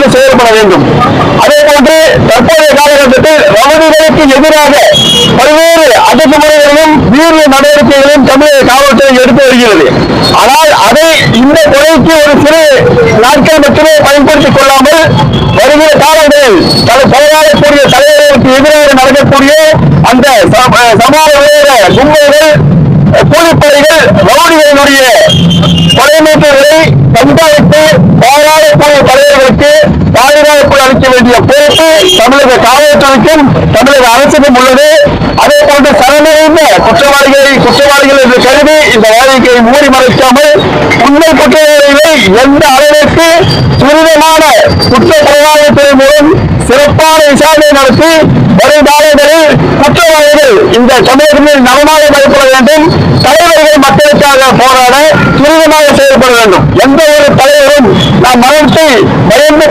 கொண்டு செயல்பட வேண்டும். அதே போன்று தற்போதைய காலகட்டத்தில் ரவுடிகளுக்கு எதிராக பல்வேறு அடக்குமுறைகளிலும் வீரிய நடவடிக்கைகளும் தமிழக காவல்துறை எடுத்து வருகிறது. ஆனால் அதை இந்த கொலைக்கு ஒரு சிறு நாட்கள் மட்டுமே பயன்படுத்திக் கொள்ளாமல் வருகிற காலங்களில் போராடக்கூடிய தலைவர்களுக்கு எதிராக நடக்கக்கூடிய அந்த சமூக விரோத கும்பல்கள், கூலிப்படைகள், ரவுடிகளினுடைய கொலைமீட்டர்களை கண்காணித்து போராடக்கூடிய தலைவர்களுக்கு பாதுகாப்பு அளிக்க வேண்டிய பொறுப்பு தமிழக காவல்துறைக்கும் தமிழக அரசுக்கும் உள்ளது. அதே போன்று சரணடைந்த குற்றவாளிகள் என்று கருதி இந்த வேலையை மூடி மறைக்காமல் உண்மை குற்றவாளிகளை எந்த அளவிற்கு துரிதமான குற்ற புலனாய்வுத்துறை மூலம் சிறப்பான விசாரணை நடத்தி வருங்காலங்களில் குற்றவாளிகள் இந்த தமிழகத்தில் நலமாக பயப்பட வேண்டும். தலைவர்கள் மக்களுக்காக போராட துரிதமாக செயல்பட வேண்டும். எந்த ஒரு தலைவரும் நாம் மனத்தை பயந்து